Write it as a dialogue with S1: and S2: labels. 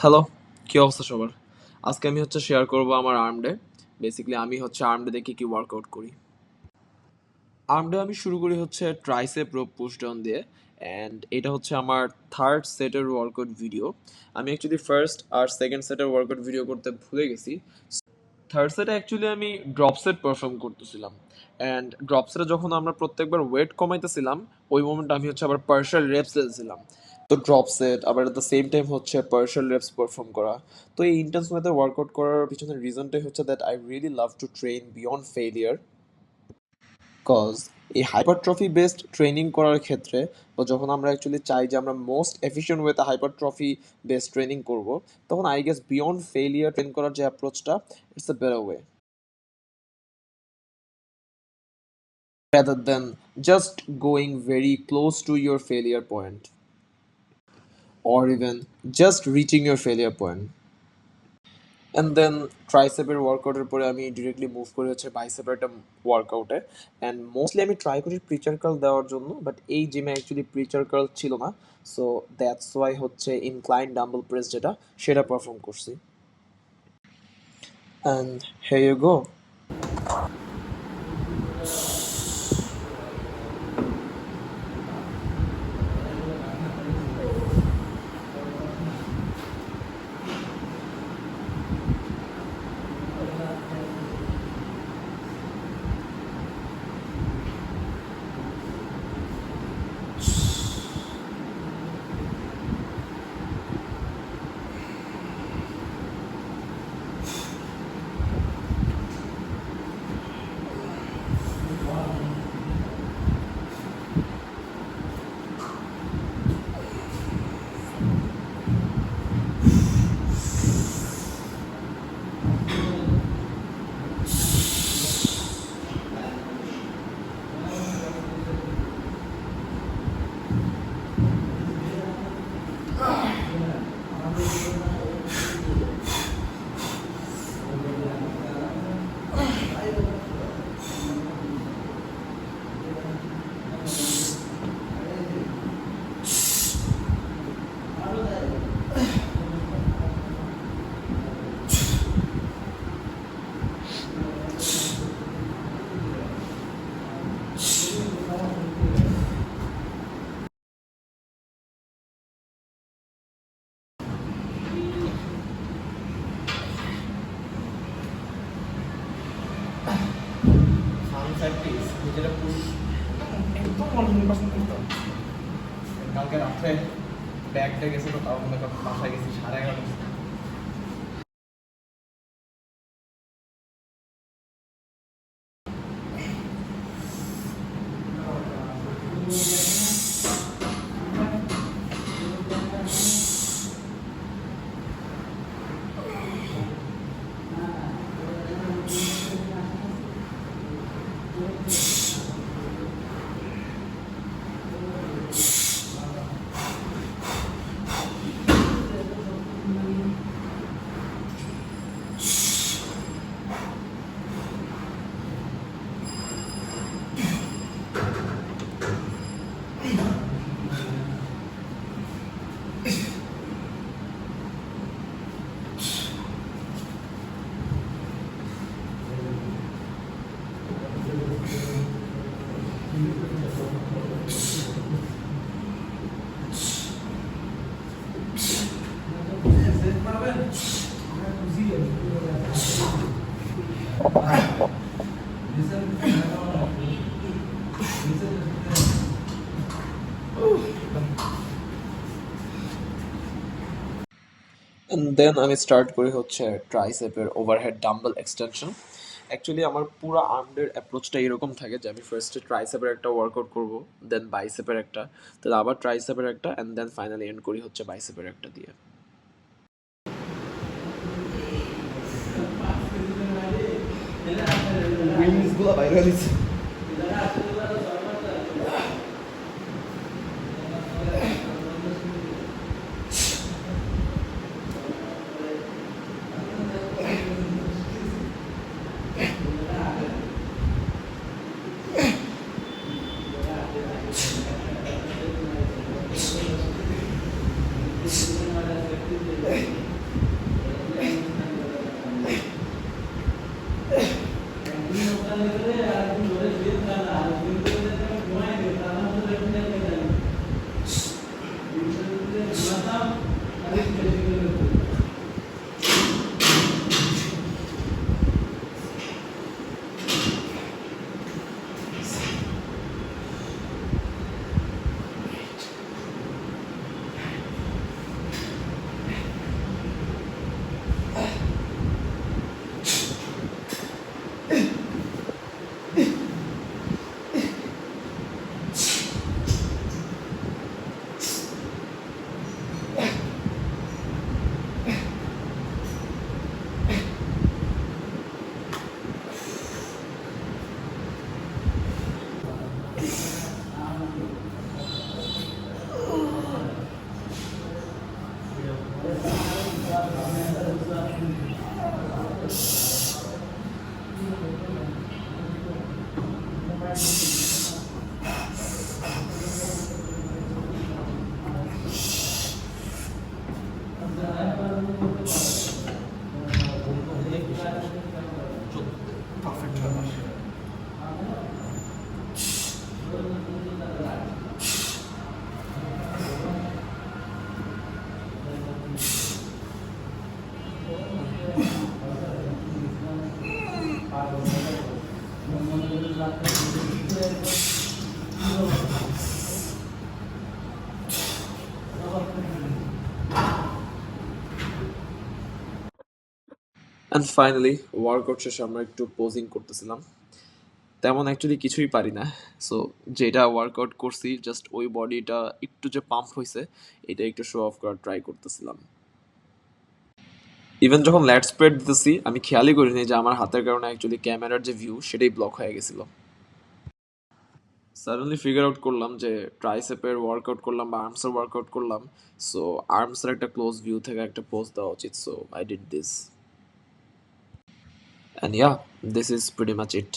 S1: Hello, কি অবস্থা সবার? আজকে আমি শেয়ার করব আমার আর্ম ডে। বেসিক্যালি আমি আর্ম ডে দেখে কি ওয়ার্কআউট করি। আর্ম ডে আমি শুরু করি ট্রাইসেপ রোপ পুশ ডাউন দিয়ে। অ্যান্ড এটা আমার থার্ড সেটের ওয়ার্কআউট ভিডিও। আমি অ্যাকচুয়ালি ফার্স্ট আর সেকেন্ড সেটের ওয়ার্কআউট ভিডিও করতে ভুলে গেছি। থার্ড সেটে অ্যাকচুয়ালি আমি ড্রপ সেট পারফর্ম করতেছিলাম। অ্যান্ড ড্রপ সেটে যখন আমরা প্রত্যেকবার ওয়েট কমাইতেছিলাম, ওই মোমেন্টে আমি আবার পার্শাল রেপস দিয়েছিলাম। তো ড্রপ সেট আবার at the same time partial reps perform করা। তো এই ইন্টেন্স মেথড ওয়ার্কআউট করার পিছনে রিজনটাই that I really love to train beyond failure. Cause এই হাইপারট্রফি বেসড ট্রেনিং করার ক্ষেত্রে বা যখন আমরা অ্যাকচুয়ালি চাই যে আমরা মোস্ট এফিশিয়েন্ট ওয়েতে হাইপারট্রফি বেসড ট্রেনিং করব, তখন I guess beyond failure train করার যে অ্যাপ্রোচটা, it's a better way rather than just going very close to your failure point or even just reaching your failure point. And then ট্রাইসেপের ওয়ার্কআউটের পরে আমি directly move করি বাইসেপের একটা ওয়ার্কআউটে। And mostly আমি try করি preacher curl দেওয়ার জন্য, বাট এই জিমে অ্যাকচুয়ালি প্রিচার কার্ল ছিল না। So that's why incline dumbbell press যেটা, সেটা পারফর্ম করছি। And here you go.
S2: কালকে রাত্রে ব্যাগটা গেছে, তো তাও মনে করেন বাসায় গেছি 11:30।
S1: অ্যান্ড দেন আমি স্টার্ট করি ট্রাইসেপের ওভারহেড ডাম্বল এক্সটেনশন। অ্যাকচুয়ালি আমার পুরো আর্মডের অ্যাপ্রোচটা এরকম থাকে যে আমি ফার্স্টে ট্রাইসেপের একটা ওয়ার্কআউট করবো, দেন বাইসেপের একটা, দেন আবার ট্রাইসেপের একটা, অ্যান্ড দেন ফাইনালি এন্ড করি বাইসেপের একটা দিয়ে।
S2: উইংসগুলো বাইরে দিচ্ছে। পারফেক্ট ব্যাপার।
S1: অ্যান্ড ফাইনালি ওয়ার্কআউট শেষে আমরা একটু পোজিং করতেছিলাম। তেমন অ্যাকচুয়ালি কিছুই পারি না। সো যেটা ওয়ার্কআউট করছি জাস্ট ওই বডিটা একটু যে পাম্প হইছে এটা একটু শো অফ করার ট্রাই করতেছিলাম। ইভেন যখন ল্যাট স্প্রেড দিতেছি আমি খেয়ালই করিনি যে আমার হাতের কারণে অ্যাকচুয়ালি ক্যামেরার যে ভিউ সেটাই ব্লক হয়ে গেছিল। সাডেনলি ফিগার আউট করলাম যে ট্রাইসেপের ওয়ার্কআউট করলাম বা আর্মসের ওয়ার্কআউট করলাম, সো আর্মসের একটা ক্লোজ ভিউ থেকে একটা পোজ দেওয়া উচিত, so I did this and yeah, this is pretty much it.